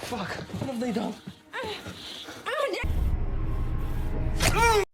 Fuck, what have they done?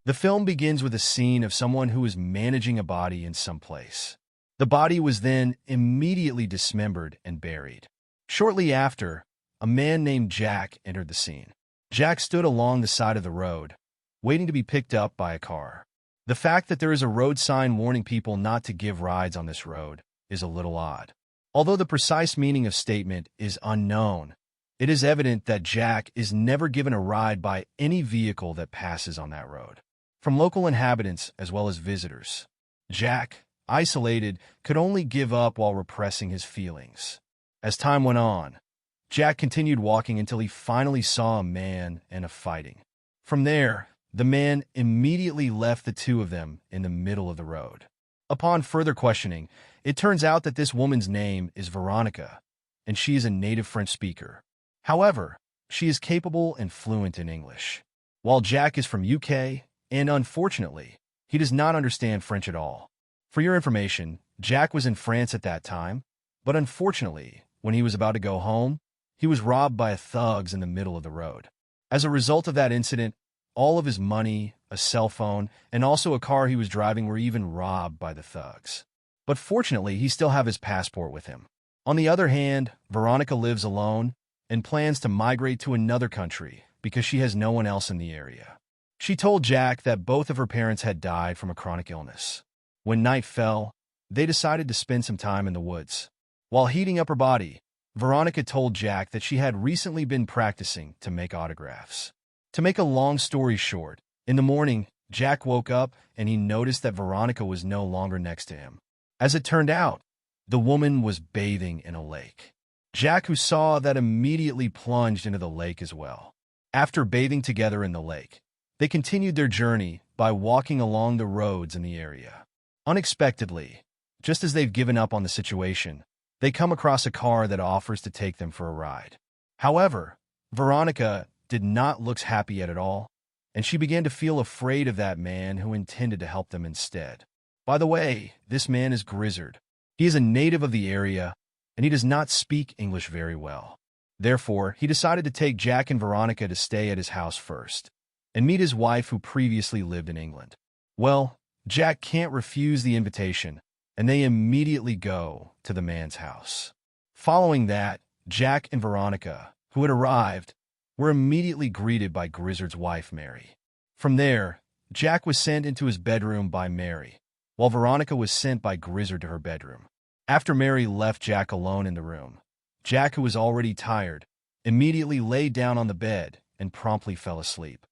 The film begins with a scene of someone who is managing a body in some place. The body was then immediately dismembered and buried. Shortly after, a man named Jack entered the scene. Jack stood along the side of the road, waiting to be picked up by a car. The fact that there is a road sign warning people not to give rides on this road is a little odd. Although the precise meaning of statement is unknown, it is evident that Jack is never given a ride by any vehicle that passes on that road. From local inhabitants as well as visitors, Jack, isolated, could only give up while repressing his feelings. As time went on, Jack continued walking until he finally saw a man and a fighting. From there, the man immediately left the two of them in the middle of the road. Upon further questioning, it turns out that this woman's name is Veronica, and she is a native French speaker. However, she is capable and fluent in English. While Jack is from UK, and unfortunately, he does not understand French at all. For your information, Jack was in France at that time, but unfortunately, when he was about to go home, he was robbed by thugs in the middle of the road. As a result of that incident, all of his money, a cell phone, and also a car he was driving were even robbed by the thugs. But fortunately, he still have his passport with him. On the other hand, Veronica lives alone and plans to migrate to another country because she has no one else in the area. She told Jack that both of her parents had died from a chronic illness. When night fell, they decided to spend some time in the woods. While heating up her body, Veronica told Jack that she had recently been practicing to make autographs. To make a long story short, in the morning, Jack woke up and he noticed that Veronica was no longer next to him. As it turned out, the woman was bathing in a lake. Jack, who saw that, immediately plunged into the lake as well. After bathing together in the lake, they continued their journey by walking along the roads in the area. Unexpectedly, just as they've given up on the situation, they come across a car that offers to take them for a ride. However, Veronica did not look happy yet at all, and she began to feel afraid of that man who intended to help them instead. By the way, this man is Grizzard. He is a native of the area, and he does not speak English very well. Therefore, he decided to take Jack and Veronica to stay at his house first, and meet his wife who previously lived in England. Well, Jack can't refuse the invitation, and they immediately go to the man's house. Following that, Jack and Veronica, who had arrived, were immediately greeted by Grizzard's wife, Mary. From there, Jack was sent into his bedroom by Mary, while Veronica was sent by Grizzard to her bedroom. After Mary left Jack alone in the room, Jack, who was already tired, immediately laid down on the bed and promptly fell asleep.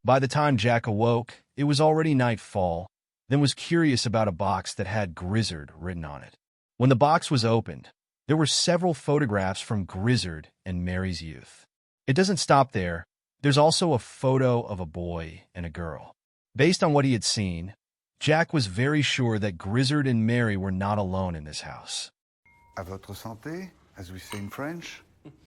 By the time Jack awoke, it was already nightfall, then was curious about a box that had Grizzard written on it. When the box was opened, there were several photographs from Grizzard and Mary's youth. It doesn't stop there. There's also a photo of a boy and a girl. Based on what he had seen, Jack was very sure that Grizzard and Mary were not alone in this house. À votre santé, as we say in French.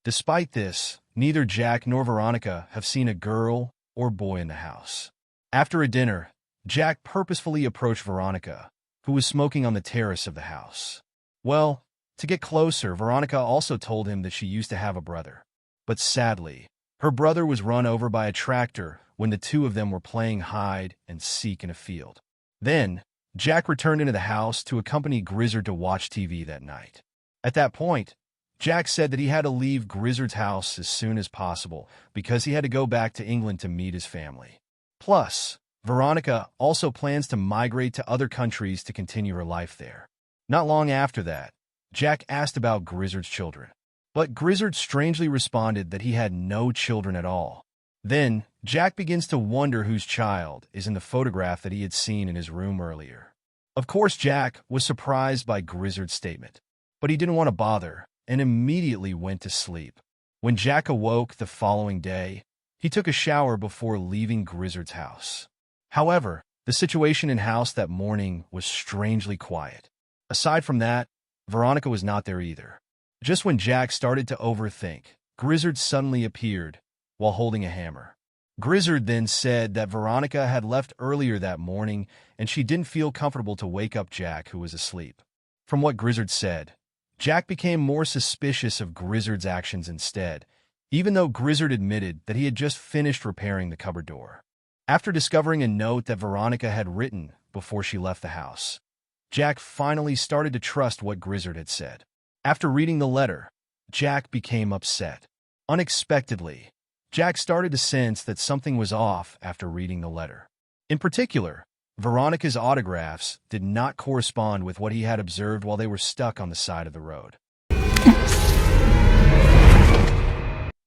Despite this, neither Jack nor Veronica have seen a girl or boy in the house. After a dinner, Jack purposefully approached Veronica, who was smoking on the terrace of the house. Well, to get closer, Veronica also told him that she used to have a brother. But sadly, her brother was run over by a tractor when the two of them were playing hide and seek in a field. Then, Jack returned into the house to accompany Grizzard to watch TV that night. At that point, Jack said that he had to leave Grizzard's house as soon as possible because he had to go back to England to meet his family. Plus, Veronica also plans to migrate to other countries to continue her life there. Not long after that, Jack asked about Grizzard's children, but Grizzard strangely responded that he had no children at all. Then, Jack begins to wonder whose child is in the photograph that he had seen in his room earlier. Of course, Jack was surprised by Grizzard's statement, but he didn't want to bother and immediately went to sleep. When Jack awoke the following day, he took a shower before leaving Grizzard's house. However, the situation in house that morning was strangely quiet. Aside from that, Veronica was not there either. Just when Jack started to overthink, Grizzard suddenly appeared while holding a hammer. Grizzard then said that Veronica had left earlier that morning and she didn't feel comfortable to wake up Jack, who was asleep. From what Grizzard said, Jack became more suspicious of Grizzard's actions instead, even though Grizzard admitted that he had just finished repairing the cupboard door. After discovering a note that Veronica had written before she left the house, Jack finally started to trust what Grizzard had said. After reading the letter, Jack became upset. Unexpectedly, Jack started to sense that something was off after reading the letter. In particular, Veronica's autographs did not correspond with what he had observed while they were stuck on the side of the road.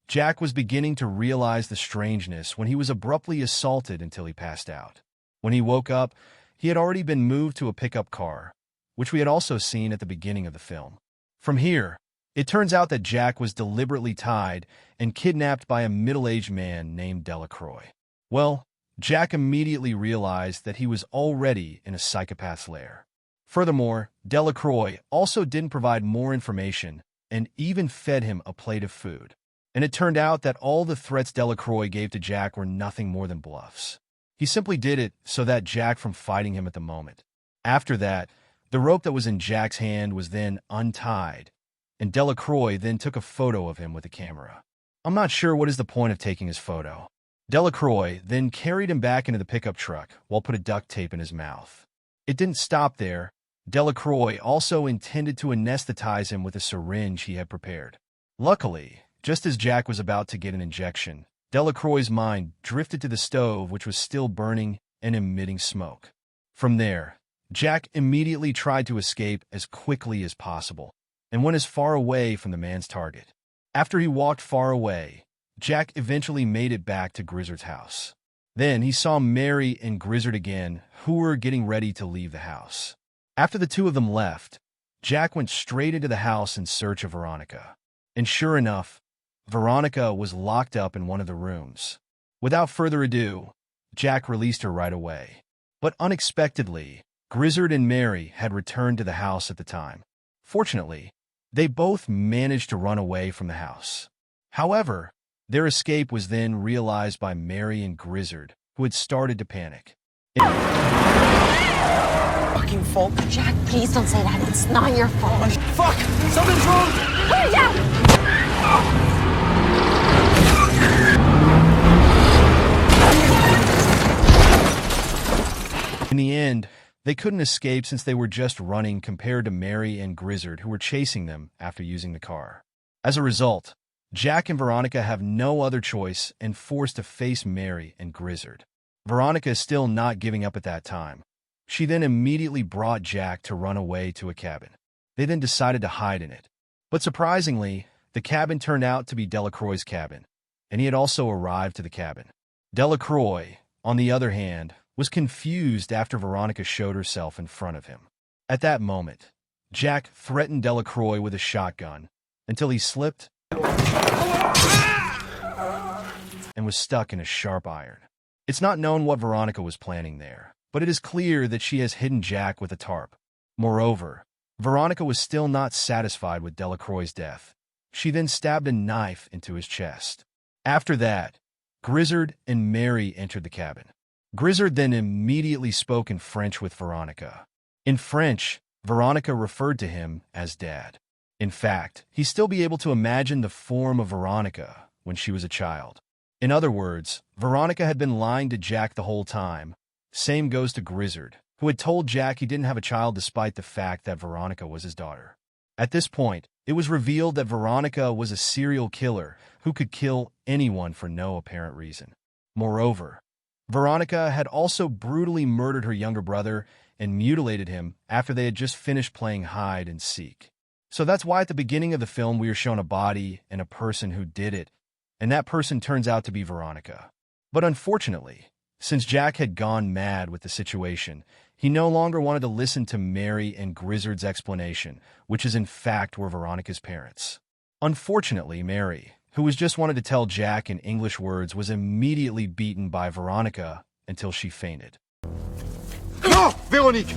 Jack was beginning to realize the strangeness when he was abruptly assaulted until he passed out. When he woke up, he had already been moved to a pickup car, which we had also seen at the beginning of the film. From here, it turns out that Jack was deliberately tied and kidnapped by a middle-aged man named Delacroix. Well, Jack immediately realized that he was already in a psychopath's lair. Furthermore, Delacroix also didn't provide more information and even fed him a plate of food. And it turned out that all the threats Delacroix gave to Jack were nothing more than bluffs. He simply did it so that Jack from fighting him at the moment. After that, the rope that was in Jack's hand was then untied, and Delacroix then took a photo of him with a camera. I'm not sure what is the point of taking his photo. Delacroix then carried him back into the pickup truck while put a duct tape in his mouth. It didn't stop there. Delacroix also intended to anesthetize him with a syringe he had prepared. Luckily, just as Jack was about to get an injection, Delacroix's mind drifted to the stove, which was still burning and emitting smoke. From there, Jack immediately tried to escape as quickly as possible and went as far away from the man's target. After he walked far away, Jack eventually made it back to Grizzard's house. Then he saw Mary and Grizzard again, who were getting ready to leave the house. After the two of them left, Jack went straight into the house in search of Veronica. And sure enough, Veronica was locked up in one of the rooms. Without further ado, Jack released her right away. But unexpectedly, Grizzard and Mary had returned to the house at the time. Fortunately, they both managed to run away from the house. However, their escape was then realized by Mary and Grizzard, who had started to panic. Fucking fault. Jack, please don't say that. It's not your fault. Fuck! Something's wrong! Put it down! In the end, they couldn't escape since they were just running compared to Mary and Grizzard, who were chasing them after using the car. As a result, Jack and Veronica have no other choice and forced to face Mary and Grizzard. Veronica is still not giving up at that time. She then immediately brought Jack to run away to a cabin. They then decided to hide in it. But surprisingly, the cabin turned out to be Delacroix's cabin, and he had also arrived to the cabin. Delacroix, on the other hand, was confused after Veronica showed herself in front of him. At that moment, Jack threatened Delacroix with a shotgun until he slipped and was stuck in a sharp iron. It's not known what Veronica was planning there, but it is clear that she has hidden Jack with a tarp. Moreover, Veronica was still not satisfied with Delacroix's death. She then stabbed a knife into his chest. After that, Grizzard and Mary entered the cabin. Grizzard then immediately spoke in French with Veronica. In French, Veronica referred to him as Dad. In fact, he'd still be able to imagine the form of Veronica when she was a child. In other words, Veronica had been lying to Jack the whole time. Same goes to Grizzard, who had told Jack he didn't have a child despite the fact that Veronica was his daughter. At this point, it was revealed that Veronica was a serial killer who could kill anyone for no apparent reason. Moreover, Veronica had also brutally murdered her younger brother and mutilated him after they had just finished playing hide and seek. So that's why at the beginning of the film we are shown a body and a person who did it, and that person turns out to be Veronica. But unfortunately, since Jack had gone mad with the situation, he no longer wanted to listen to Mary and Grizzard's explanation, which is in fact were Veronica's parents. Unfortunately, Mary, who was just wanted to tell Jack in English words, was immediately beaten by Veronica until she fainted. No, Veronique!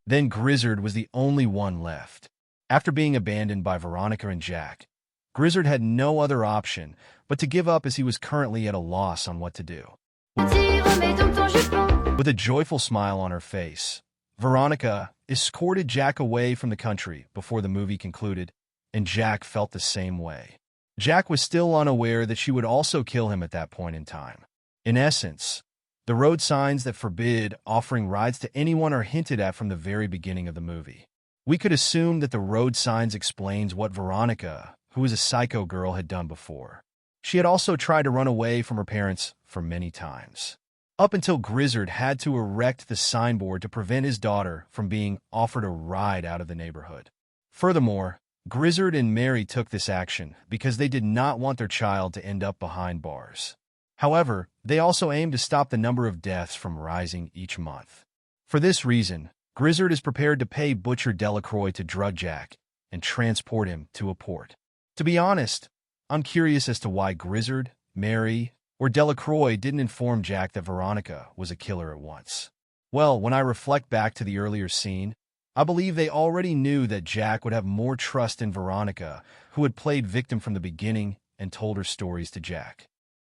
Then Grizzard was the only one left. After being abandoned by Veronica and Jack, Grizzard had no other option but to give up as he was currently at a loss on what to do. With a joyful smile on her face, Veronica escorted Jack away from the country before the movie concluded, and Jack felt the same way. Jack was still unaware that she would also kill him at that point in time. In essence, the road signs that forbid offering rides to anyone are hinted at from the very beginning of the movie. We could assume that the road signs explains what Veronica, who was a psycho girl, had done before. She had also tried to run away from her parents for many times. Up until Grizzard had to erect the signboard to prevent his daughter from being offered a ride out of the neighborhood. Furthermore, Grizzard and Mary took this action because they did not want their child to end up behind bars. However, they also aimed to stop the number of deaths from rising each month. For this reason, Grizzard is prepared to pay Butcher Delacroix to drug Jack and transport him to a port. To be honest, I'm curious as to why Grizzard, Mary, or Delacroix didn't inform Jack that Veronica was a killer at once. Well, when I reflect back to the earlier scene, I believe they already knew that Jack would have more trust in Veronica, who had played victim from the beginning and told her stories to Jack.